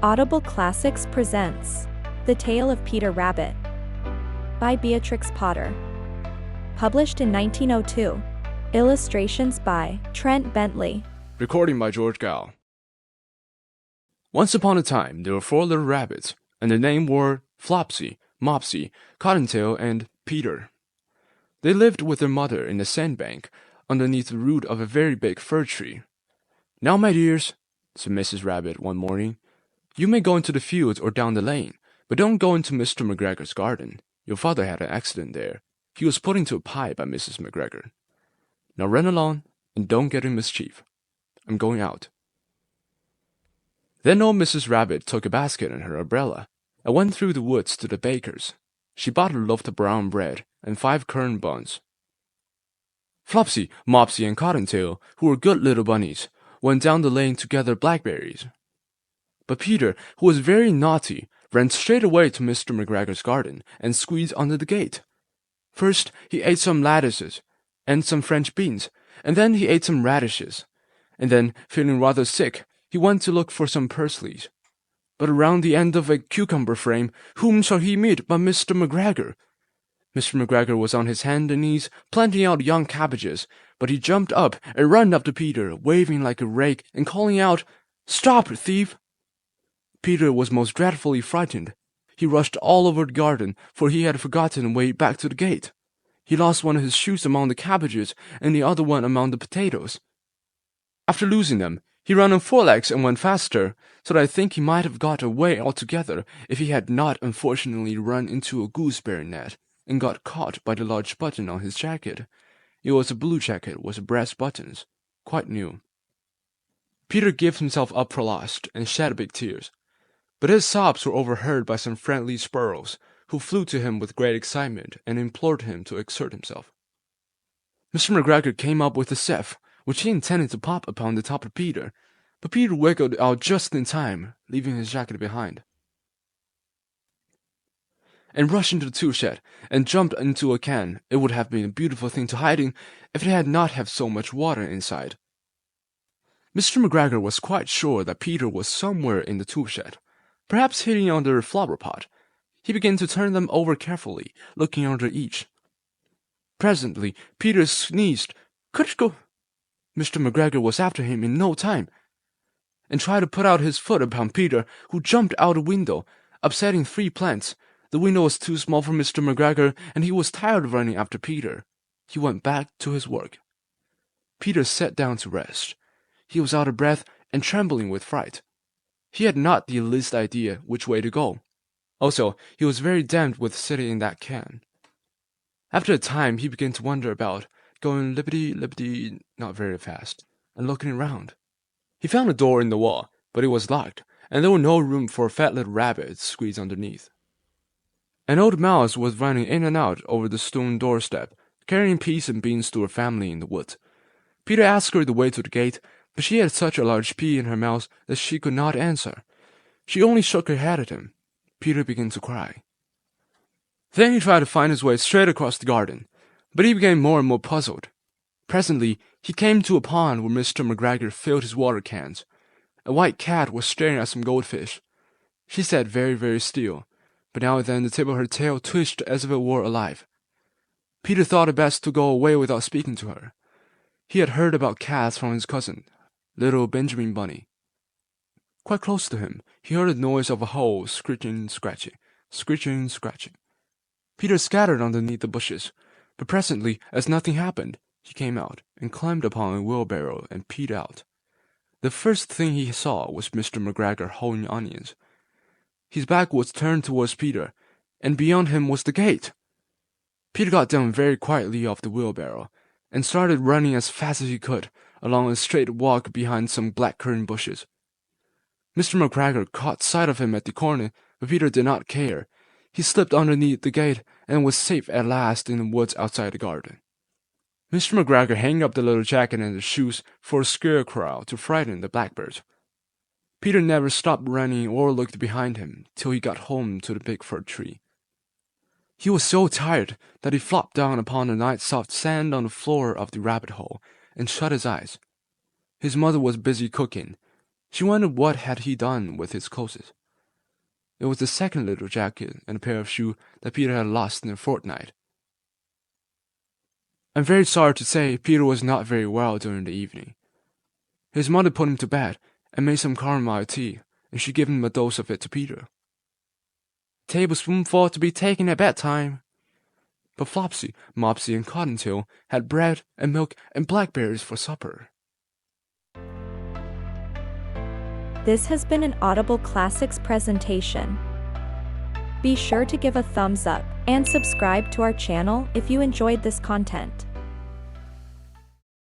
Audible Classics presents The Tale of Peter Rabbit by Beatrix Potter. Published in 1902. Illustrations by Trent Bentley. Recording by George Gao. Once upon a time, there were 4 little rabbits, and their names were Flopsy, Mopsy, Cottontail, and Peter. They lived with their mother in a sandbank underneath the root of a very big fir tree. "Now, my dears," said Mrs. Rabbit one morning, "you may go into the fields or down the lane, but don't go into Mr. McGregor's garden. Your father had an accident there. He was put into a pie by Mrs. McGregor. Now run along, and don't get in mischief. I'm going out." Then old Mrs. Rabbit took a basket and her umbrella, and went through the woods to the baker's. She bought a loaf of brown bread and 5 currant buns. Flopsy, Mopsy, and Cottontail, who were good little bunnies, went down the lane to gather blackberries. But Peter, who was very naughty, ran straight away to Mr. McGregor's garden and squeezed under the gate. First he ate some lettuces and some French beans, and then he ate some radishes, and then, feeling rather sick, he went to look for some pursleys. But around the end of a cucumber frame, whom shall he meet but Mr. McGregor? Mr. McGregor was on his hands and knees, planting out young cabbages, but he jumped up and ran up to Peter, waving like a rake and calling out, "Stop, thief!" Peter was most dreadfully frightened. He rushed all over the garden, for he had forgotten the way back to the gate. He lost one of his shoes among the cabbages and the other one among the potatoes. After losing them, he ran on 4 legs and went faster, so that I think he might have got away altogether if he had not unfortunately run into a gooseberry net and got caught by the large button on his jacket. It was a blue jacket with brass buttons, quite new. Peter gave himself up for lost and shed big tears, but his sobs were overheard by some friendly sparrows, who flew to him with great excitement and implored him to exert himself. Mr. McGregor came up with a sieve, which he intended to pop upon the top of Peter, but Peter wiggled out just in time, leaving his jacket behind, and rushed into the tool shed and jumped into a can. It would have been a beautiful thing to hide in if it had not had so much water inside. Mr. McGregor was quite sure that Peter was somewhere in the tool shed, perhaps hidden under a flower pot. He began to turn them over carefully, looking under each. Presently Peter sneezed, "Kutschko!" Mr. McGregor was after him in no time, and tried to put out his foot upon Peter, who jumped out a window, upsetting 3 plants. The window was too small for Mr. McGregor, and he was tired of running after Peter. He went back to his work. Peter sat down to rest. He was out of breath and trembling with fright. He had not the least idea which way to go. Also, he was very damped with sitting in that can. After a time, he began to wander about, going lippity-lippity, not very fast, and looking around. He found a door in the wall, but it was locked, and there was no room for a fat little rabbit to squeeze underneath. An old mouse was running in and out over the stone doorstep, carrying peas and beans to her family in the woods. Peter asked her the way to the gate, but she had such a large pea in her mouth that she could not answer. She only shook her head at him. Peter began to cry. Then he tried to find his way straight across the garden, but he became more and more puzzled. Presently he came to a pond where Mr. McGregor filled his water cans. A white cat was staring at some goldfish. She sat very, very still, but now and then the tip of her tail twitched as if it were alive. Peter thought it best to go away without speaking to her. He had heard about cats from his cousin, little Benjamin Bunny. Quite close to him, he heard the noise of a hoe scratching, scratching, scratching, scratching. Peter scattered underneath the bushes, but presently, as nothing happened, he came out and climbed upon a wheelbarrow and peed out. The first thing he saw was Mr. McGregor hoeing onions. His back was turned towards Peter, and beyond him was the gate. Peter got down very quietly off the wheelbarrow and started running as fast as he could along a straight walk behind some blackcurrant bushes. Mr. McGregor caught sight of him at the corner, but Peter did not care. He slipped underneath the gate and was safe at last in the woods outside the garden. Mr. McGregor hung up the little jacket and the shoes for a scarecrow to frighten the blackbirds. Peter never stopped running or looked behind him till he got home to the big fir tree. He was so tired that he flopped down upon the nice soft sand on the floor of the rabbit hole and shut his eyes. His mother was busy cooking. She wondered what had he done with his clothes. It was the second little jacket and a pair of shoes that Peter had lost in a fortnight. I'm very sorry to say Peter was not very well during the evening. His mother put him to bed and made some chamomile tea, and she gave him a dose of it to Peter. Tablespoonful to be taken at bedtime. But Flopsy, Mopsy, and Cottontail had bread and milk and blackberries for supper. This has been an Audible Classics presentation. Be sure to give a thumbs up and subscribe to our channel if you enjoyed this content.